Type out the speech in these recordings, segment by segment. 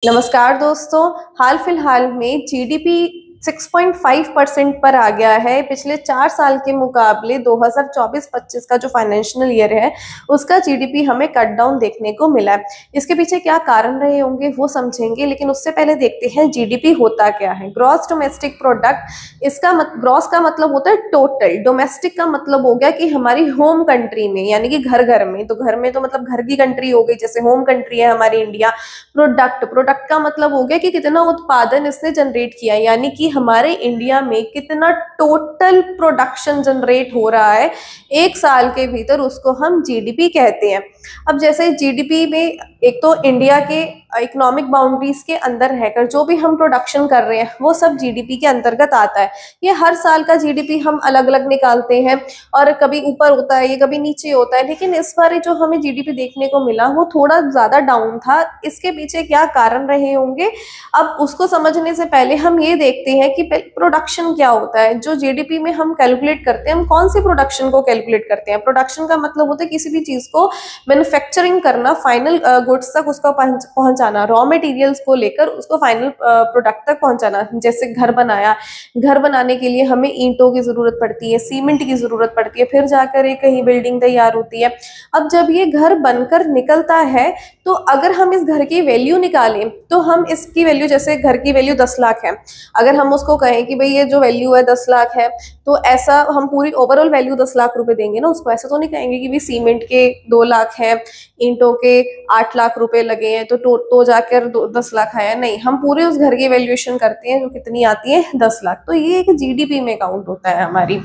नमस्कार दोस्तों। हाल फिलहाल में जीडीपी 6.5% पर आ गया है। पिछले 4 साल के मुकाबले 2024-25 का जो फाइनेंशियल ईयर है उसका जीडीपी हमें कट डाउन देखने को मिला है। इसके पीछे क्या कारण रहे होंगे वो समझेंगे, लेकिन उससे पहले देखते हैं जीडीपी होता क्या है। ग्रॉस डोमेस्टिक प्रोडक्ट, इसका ग्रॉस का मतलब होता है टोटल, डोमेस्टिक का मतलब हो गया कि हमारी होम कंट्री में, यानी कि घर घर में। तो घर में तो मतलब घर की कंट्री हो गई, जैसे होम कंट्री है हमारी इंडिया। प्रोडक्ट का मतलब हो गया कि कितना उत्पादन इसने जनरेट किया, यानी कि हमारे इंडिया में कितना टोटल प्रोडक्शन जनरेट हो रहा है एक साल के भीतर, उसको हम जीडीपी कहते हैं। अब जैसे जीडीपी में एक तो इंडिया के इकोनॉमिक बाउंड्रीज के अंदर रहकर जो भी हम प्रोडक्शन कर रहे हैं वो सब जीडीपी के अंतर्गत आता है। ये हर साल का जीडीपी हम अलग अलग निकालते हैं और कभी ऊपर होता है, ये कभी नीचे होता है, लेकिन इस बार जो हमें जीडीपी देखने को मिला वो थोड़ा ज्यादा डाउन था। इसके पीछे क्या कारण रहे होंगे, अब उसको समझने से पहले हम ये देखते हैं कि प्रोडक्शन क्या होता है। जो जीडीपी में हम कैलकुलेट करते हैं, हम कौन सी प्रोडक्शन को कैलकुलेट करते हैं। प्रोडक्शन का मतलब होता है किसी भी चीज को मैन्युफैक्चरिंग करना, फाइनल गुड्स तक उसको पहुंचाना, रॉ मटेरियल्स को लेकर उसको फाइनल प्रोडक्ट तक पहुंचाना। जैसे घर बनाया, घर बनाने के लिए हमें ईंटों की जरूरत पड़ती है, सीमेंट की जरूरत पड़ती है, फिर जाकर एक कहीं बिल्डिंग तैयार होती है। अब जब ये घर बनकर निकलता है तो अगर हम इस घर की वैल्यू निकालें तो हम इसकी वैल्यू, जैसे घर की वैल्यू 10 लाख है, अगर हम उसको कहें कि भाई ये जो वैल्यू है 10 लाख है, तो ऐसा हम पूरी ओवरऑल वैल्यू 10 लाख रुपए देंगे ना उसको। ऐसा तो नहीं कहेंगे कि भाई सीमेंट के 2 लाख है, ईंटों के 8 लाख रुपए लगे हैं तो जाकर 10 लाख आया। नहीं, हम पूरे उस घर की वैल्यूएशन करते हैं जो कितनी आती है 10 लाख। तो ये एक जीडीपी में काउंट होता है हमारी।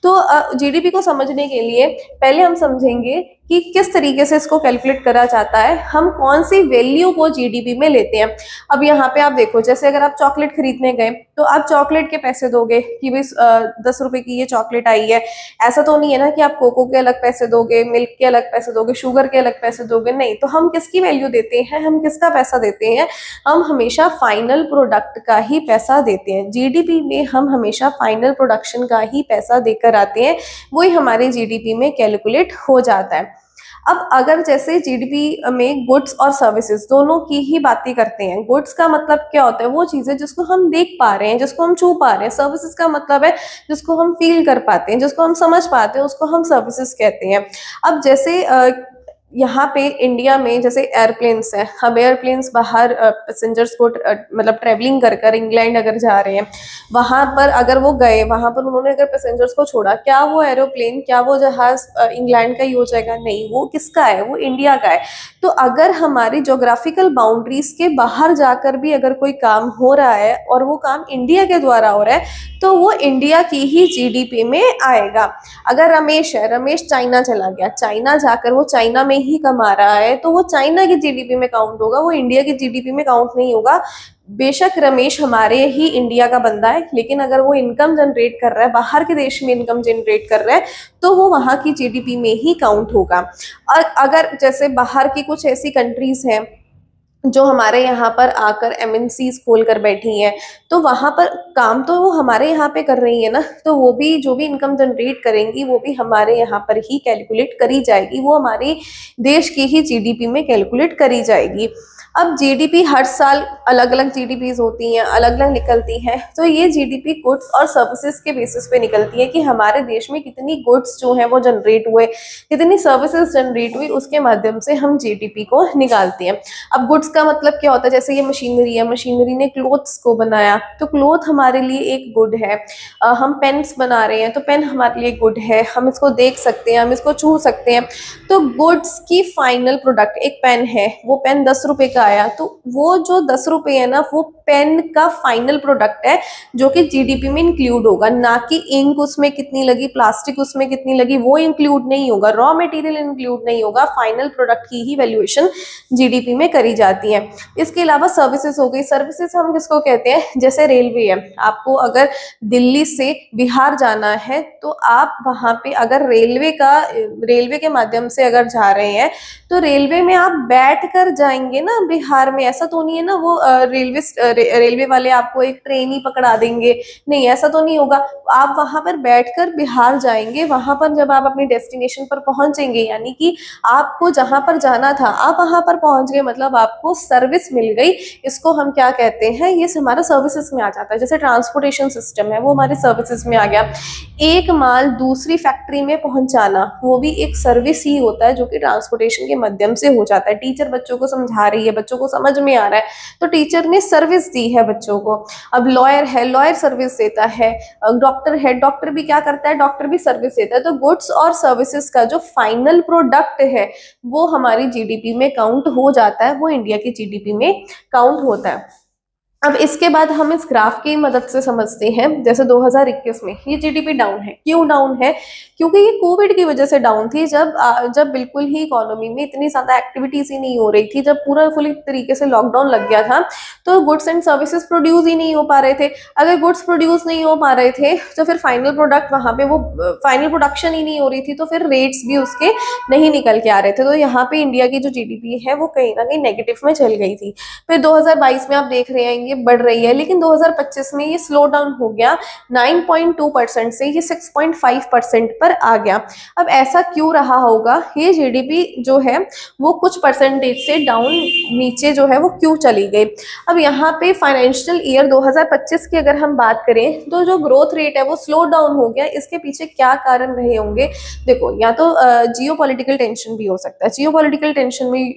तो जीडीपी को समझने के लिए पहले हम समझेंगे कि किस तरीके से इसको कैलकुलेट करा जाता है, हम कौन सी वैल्यू को जीडीपी में लेते हैं। अब यहाँ पे आप देखो, जैसे अगर आप चॉकलेट खरीदने गए तो आप चॉकलेट के पैसे दोगे कि भाई 10 रुपए की ये चॉकलेट आई है। ऐसा तो नहीं है ना कि आप कोको के अलग पैसे दोगे, मिल्क के अलग पैसे दोगे, शुगर के अलग पैसे दोगे। नहीं, तो हम किसकी वैल्यू देते हैं, हम किसका पैसा देते हैं, हम हमेशा फाइनल प्रोडक्ट का ही पैसा देते हैं। जीडीपी में हम हमेशा फाइनल प्रोडक्शन का ही पैसा देकर आते हैं, वही हमारे जीडीपी में कैलकुलेट हो जाता है। अब अगर जैसे जीडीपी में गुड्स और सर्विसेज दोनों की ही बातें करते हैं। गुड्स का मतलब क्या होता है, वो चीजें जिसको हम देख पा रहे हैं, जिसको हम छू पा रहे हैं। सर्विसेज का मतलब है जिसको हम फील कर पाते हैं, जिसको हम समझ पाते हैं, उसको हम सर्विसेज कहते हैं। अब जैसे यहाँ पे इंडिया में जैसे एयरप्लेन्स है, हम एयरप्लेन्स बाहर पैसेंजर्स को मतलब ट्रेवलिंग कर कर इंग्लैंड अगर जा रहे हैं, वहां पर अगर वो गए, वहां पर उन्होंने अगर पैसेंजर्स को छोड़ा, क्या वो एरोप्लेन, क्या वो जहाज इंग्लैंड का ही हो जाएगा? नहीं, वो किसका है, वो इंडिया का है। तो अगर हमारी ज्योग्राफिकल बाउंड्रीज के बाहर जाकर भी अगर कोई काम हो रहा है और वो काम इंडिया के द्वारा हो रहा है तो वो इंडिया की ही जीडीपी में आएगा। अगर रमेश है, रमेश चाइना चला गया, चाइना जाकर वो चाइना में ही कमा रहा है, तो वो चाइना की जीडीपी में काउंट होगा, वो इंडिया की जीडीपी में काउंट नहीं होगा। बेशक रमेश हमारे ही इंडिया का बंदा है, लेकिन अगर वो इनकम जनरेट कर रहा है, बाहर के देश में इनकम जनरेट कर रहा है, तो वो वहां की जीडीपी में ही काउंट होगा। और अगर जैसे बाहर की कुछ ऐसी कंट्रीज हैं जो हमारे यहाँ पर आकर एमएनसीज खोल कर बैठी हैं, तो वहां पर काम तो वो हमारे यहाँ पे कर रही है ना, तो वो भी जो भी इनकम जनरेट करेंगी वो भी हमारे यहाँ पर ही कैलकुलेट करी जाएगी, वो हमारे देश की ही जीडीपी में कैलकुलेट करी जाएगी। अब जीडीपी हर साल अलग अलग जीडीपीज होती हैं, अलग अलग निकलती हैं। तो ये जीडीपी गुड्स और सर्विसेज के बेसिस पे निकलती है कि हमारे देश में कितनी गुड्स जो है वो जनरेट हुए, कितनी सर्विसेज जनरेट हुई, उसके माध्यम से हम जीडीपी को निकालते हैं। अब गुड्स का मतलब क्या होता है, जैसे ये मशीनरी है, मशीनरी ने क्लोथ्स को बनाया तो क्लोथ हमारे लिए एक गुड है। हम पेन्स बना रहे हैं तो पेन हमारे लिए गुड है, हम इसको देख सकते हैं, हम इसको छू सकते हैं। तो गुड्स की फाइनल प्रोडक्ट एक पेन है, वो पेन 10 रुपए का आया, तो वो जो 10 रुपए है ना, वो पेन का फाइनल प्रोडक्ट है जो कि जीडीपी में इंक्लूड होगा, ना कि इंक उसमें कितनी लगी, प्लास्टिक उसमें कितनी लगी, वो इंक्लूड नहीं होगा, रॉ मटेरियल इंक्लूड नहीं होगा। फाइनल प्रोडक्ट की ही वैल्यूएशन जीडीपी में करी जाती है। इसके अलावा सर्विसेज हो गई। सर्विसेज हम किसको कहते हैं, जैसे रेलवे है, आपको अगर दिल्ली से बिहार जाना है तो आप वहां पे अगर रेलवे के माध्यम से अगर जा रहे हैं तो रेलवे में आप बैठ कर जाएंगे ना बिहार में। ऐसा तो नहीं है ना वो रेलवे वाले आपको एक ट्रेन ही पकड़ा देंगे, नहीं ऐसा तो नहीं होगा। आप वहां पर बैठकर बिहार जाएंगे, वहां पर जब आप अपनी डेस्टिनेशन पर पहुंचेंगे, यानी कि आपको जहां पर जाना था आप वहां पर पहुंच गए, मतलब आपको सर्विस मिल गई। इसको हम क्या कहते हैं, ये हमारा सर्विसेज में आ जाता है। जैसे ट्रांसपोर्टेशन सिस्टम है वो हमारे सर्विसेज में आ गया। एक माल दूसरी फैक्ट्री में पहुंचाना वो भी एक सर्विस ही होता है, जो कि ट्रांसपोर्टेशन के माध्यम से हो जाता है। टीचर बच्चों को समझा रही है, बच्चों को समझ में आ रहा है, तो टीचर ने सर्विस दी है बच्चों को। अब लॉयर है, लॉयर सर्विस देता है। डॉक्टर है, डॉक्टर भी क्या करता है, डॉक्टर भी सर्विस देता है। तो गुड्स और सर्विसेज का जो फाइनल प्रोडक्ट है वो हमारी जीडीपी में काउंट हो जाता है, वो इंडिया की जीडीपी में काउंट होता है। अब इसके बाद हम इस ग्राफ की मदद से समझते हैं, जैसे 2021 में ये जीडीपी डाउन है। क्यों डाउन है? क्योंकि ये कोविड की वजह से डाउन थी, जब बिल्कुल ही इकोनॉमी में इतनी ज्यादा एक्टिविटीज ही नहीं हो रही थी, जब पूरा फुल तरीके से लॉकडाउन लग गया था, तो गुड्स एंड सर्विसेज प्रोड्यूस ही नहीं हो पा रहे थे। अगर गुड्स प्रोड्यूस नहीं हो पा रहे थे तो फिर फाइनल प्रोडक्ट वहां पे वो फाइनल प्रोडक्शन ही नहीं हो रही थी, तो फिर रेट्स भी उसके नहीं निकल के आ रहे थे। तो यहाँ पे इंडिया की जो जीडीपी है वो कहीं ना कहीं नेगेटिव में चल गई थी। फिर 2022 में आप देख रहे हैं ये बढ़ रही है, लेकिन 2025 में ये स्लो डाउन हो गया 9.2% से ये 6.5% पर आ गया। अब ऐसा क्यों रहा होगा? ये जीडीपी जो है वो कुछ परसेंटेज से डाउन नीचे जो है वो क्यों चली गई? अब यहाँ पे फाइनेंशियल ईयर 2025 की अगर हम बात करें तो जो ग्रोथ रेट है वो स्लो डाउन हो गया। इसके पीछे क्या कारण रहे होंगे? देखो, या तो जियो पॉलिटिकल टेंशन भी हो सकता है। जियो पॉलिटिकल टेंशन में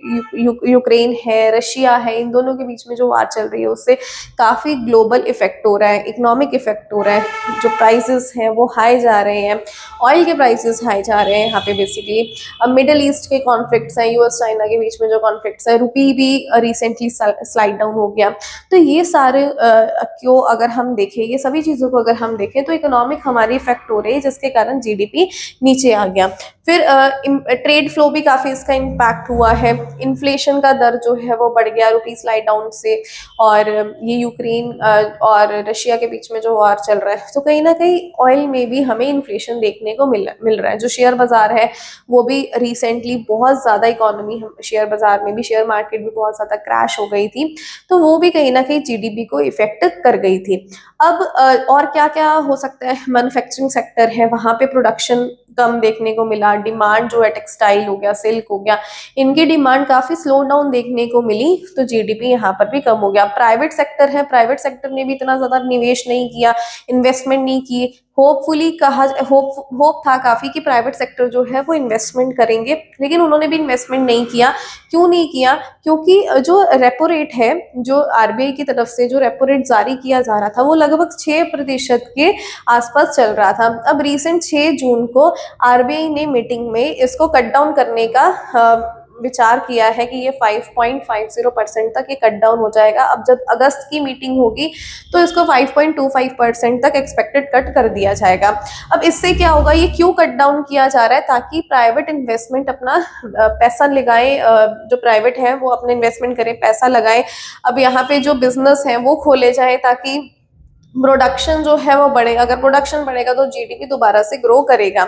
यूक्रेन है, रशिया है, इन दोनों के बीच में जो वार चल रही है उससे काफी ग्लोबल इफेक्ट हो रहा है, इकोनॉमिक इफेक्ट हो रहा है। जो प्राइसेस हैं वो हाई जा रहे हैं, ऑयल के प्राइसेस हाई जा रहे हैं यहाँ पे बेसिकली। अब मिडिल ईस्ट के कॉन्फ्लिक्ट्स हैं, यूएस चाइना के बीच में जो कॉन्फ्लिक्ट्स है, रुपी भी रिसेंटली स्लाइड डाउन हो गया। तो ये सारे क्यों अगर हम देखें, ये सभी चीज़ों को अगर हम देखें तो इकोनॉमिक हमारी इफेक्ट हो रही है, जिसके कारण जीडीपी नीचे आ गया। फिर ट्रेड फ्लो भी काफ़ी इसका इम्पैक्ट हुआ है। इन्फ्लेशन का दर जो है वो बढ़ गया रुपी स्लाइड डाउन से, और ये यूक्रेन और रशिया के बीच में जो वार चल रहा है, तो कहीं ना कहीं ऑयल में भी हमें इन्फ्लेशन देखने को मिल रहा है। जो शेयर बाजार है वो भी रिसेंटली बहुत ज़्यादा इकोनॉमी, शेयर बाजार में भी, शेयर मार्केट भी बहुत ज़्यादा क्रैश हो गई थी, तो वो भी कहीं ना कहीं जीडीपी को इफेक्ट कर गई थी। अब और क्या क्या हो सकता है? मैन्युफैक्चरिंग सेक्टर है, वहाँ पे प्रोडक्शन कम देखने को मिला। डिमांड जो है, टेक्सटाइल हो गया, सिल्क हो गया, इनकी डिमांड काफी स्लो डाउन देखने को मिली, तो जीडीपी यहाँ पर भी कम हो गया। प्राइवेट सेक्टर है, प्राइवेट सेक्टर ने भी इतना ज्यादा निवेश नहीं किया, इन्वेस्टमेंट नहीं की। होपफुली होप था काफी कि प्राइवेट सेक्टर जो है वो इन्वेस्टमेंट करेंगे, लेकिन उन्होंने भी इन्वेस्टमेंट नहीं किया। क्यों नहीं किया? क्योंकि जो रेपो रेट है, जो आरबीआई की तरफ से जो रेपो रेट जारी किया जा रहा था वो लगभग 6% के आसपास चल रहा था। अब रिसेंट 6 जून को आरबीआई ने मीटिंग में इसको कट डाउन करने का विचार किया है कि ये 5.50% तक ये कट डाउन हो जाएगा। अब जब अगस्त की मीटिंग होगी तो इसको 5.25% तक एक्सपेक्टेड कट कर दिया जाएगा। अब इससे क्या होगा? ये क्यों कट डाउन किया जा रहा है? ताकि प्राइवेट इन्वेस्टमेंट अपना पैसा लगाए, जो प्राइवेट है वो अपने इन्वेस्टमेंट करे, पैसा लगाए। अब यहाँ पे जो बिजनेस है वो खोले जाए ताकि प्रोडक्शन जो है वो बढ़े। अगर प्रोडक्शन बढ़ेगा तो जीडीपी दोबारा से ग्रो करेगा।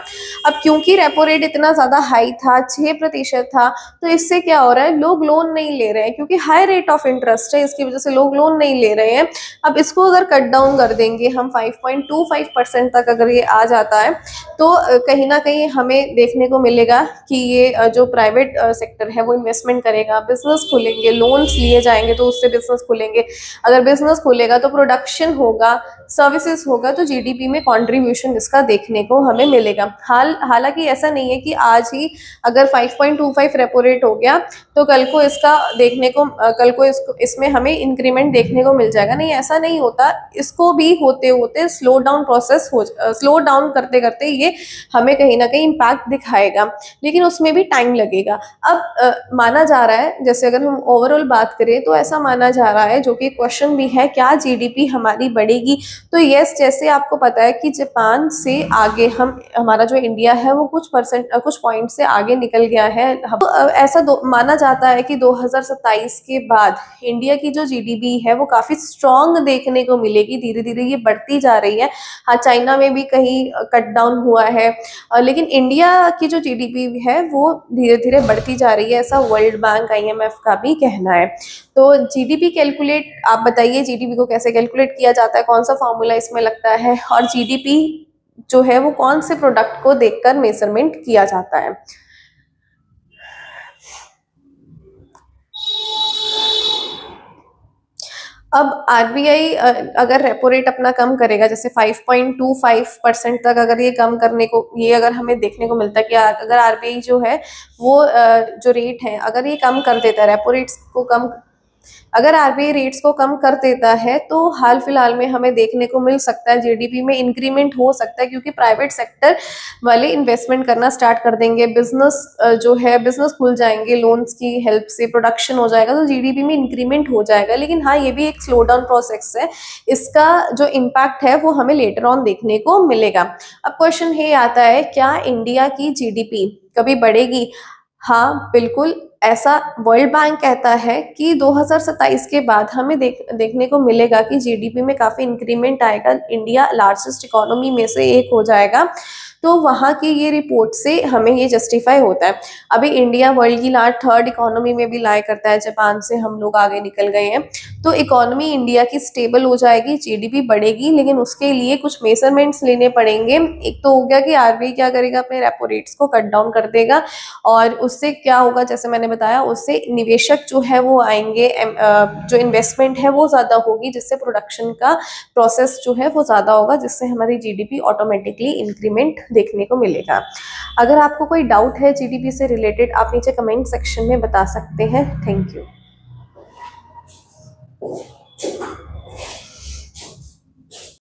अब क्योंकि रेपो रेट इतना ज्यादा हाई था, 6% था, तो इससे क्या हो रहा है? लोग लोन नहीं ले रहे हैं, क्योंकि हाई रेट ऑफ इंटरेस्ट है, इसकी वजह से लोग लोन नहीं ले रहे हैं। अब इसको अगर कट डाउन कर देंगे हम 5.25% तक अगर ये आ जाता है, तो कहीं ना कहीं हमें देखने को मिलेगा कि ये जो प्राइवेट सेक्टर है वो इन्वेस्टमेंट करेगा, बिजनेस खुलेंगे, लोन्स लिए जाएंगे तो उससे बिजनेस खुलेंगे। अगर बिजनेस खुलेगा तो प्रोडक्शन होगा, सर्विसेज होगा, तो जीडीपी में कंट्रीब्यूशन इसका देखने को हमें मिलेगा। हालांकि ऐसा नहीं है कि आज ही अगर 5.25 रेपो रेट हो गया तो कल को इसका देखने को इसमें हमें इंक्रीमेंट देखने को मिल जाएगा। नहीं, ऐसा नहीं होता। इसको भी होते होते स्लो डाउन करते करते ये हमें कहीं ना कहीं इम्पैक्ट दिखाएगा, लेकिन उसमें भी टाइम लगेगा। अब माना जा रहा है, जैसे अगर हम ओवरऑल बात करें तो ऐसा माना जा रहा है, जो कि क्वेश्चन भी है, क्या जीडीपी हमारी बढ़ेगी? तो यस, जैसे आपको पता है कि जापान से आगे हमारा जो इंडिया है वो कुछ पॉइंट से आगे निकल गया है। तो ऐसा माना जाता है कि 2027 के बाद इंडिया की जो जीडीपी है वो काफी स्ट्रॉन्ग देखने को मिलेगी। धीरे धीरे ये बढ़ती जा रही है। हाँ, चाइना में भी कहीं कट डाउन हुआ है, लेकिन इंडिया की जो जीडीपी है वो धीरे धीरे बढ़ती जा रही है, ऐसा वर्ल्ड बैंक, आईएमएफ का भी कहना है। तो जीडीपी कैलकुलेट, आप बताइए जीडीपी को कैसे कैलकुलेट किया जाता है, कौन सा फॉर्मूला इसमें लगता है, और जीडीपी जो है वो कौन से प्रोडक्ट को देखकर मेजरमेंट किया जाता है। अब आरबीआई अगर रेपो रेट अपना कम करेगा, जैसे 5.25% तक अगर ये कम करने को, ये अगर हमें देखने को मिलता है कि अगर आरबीआई जो है वो जो रेट है अगर ये कम कर देता है, रेपो रेट्स को कम, अगर आरबीआई रेट्स को कम कर देता है तो हाल फिलहाल में हमें देखने को मिल सकता है जीडीपी में इंक्रीमेंट हो सकता है, क्योंकि प्राइवेट सेक्टर वाले इन्वेस्टमेंट करना स्टार्ट कर देंगे, बिजनेस जो है बिजनेस खुल जाएंगे, लोन्स की हेल्प से प्रोडक्शन हो जाएगा, तो जीडीपी में इंक्रीमेंट हो जाएगा। लेकिन हाँ, ये भी एक स्लो डाउन प्रोसेस है, इसका जो इम्पैक्ट है वो हमें लेटर ऑन देखने को मिलेगा। अब क्वेश्चन ये आता है, क्या इंडिया की जीडीपी कभी बढ़ेगी? हाँ बिल्कुल, ऐसा वर्ल्ड बैंक कहता है कि 2027 के बाद हमें देखने को मिलेगा कि जीडीपी में काफ़ी इंक्रीमेंट आएगा, इंडिया लार्जेस्ट इकोनॉमी में से एक हो जाएगा। तो वहाँ की ये रिपोर्ट से हमें ये जस्टिफाई होता है। अभी इंडिया वर्ल्ड की थर्ड इकोनॉमी में भी लाई करता है, जापान से हम लोग आगे निकल गए हैं। तो इकोनॉमी इंडिया की स्टेबल हो जाएगी, जीडीपी बढ़ेगी, लेकिन उसके लिए कुछ मेजरमेंट्स लेने पड़ेंगे। एक तो हो गया कि आरबीआई क्या करेगा, अपने रेपो रेट्स को कट डाउन कर देगा, और उससे क्या होगा, जैसे मैंने बताया, उससे निवेशक जो है वो आएंगे, जो इन्वेस्टमेंट है वो ज़्यादा होगी, जिससे प्रोडक्शन का प्रोसेस जो है वो ज़्यादा होगा, जिससे हमारी जीडीपी ऑटोमेटिकली इंक्रीमेंट देखने को मिलेगा। अगर आपको कोई डाउट है जीडीपी से रिलेटेड, आप नीचे कमेंट सेक्शन में बता सकते हैं। Thank you.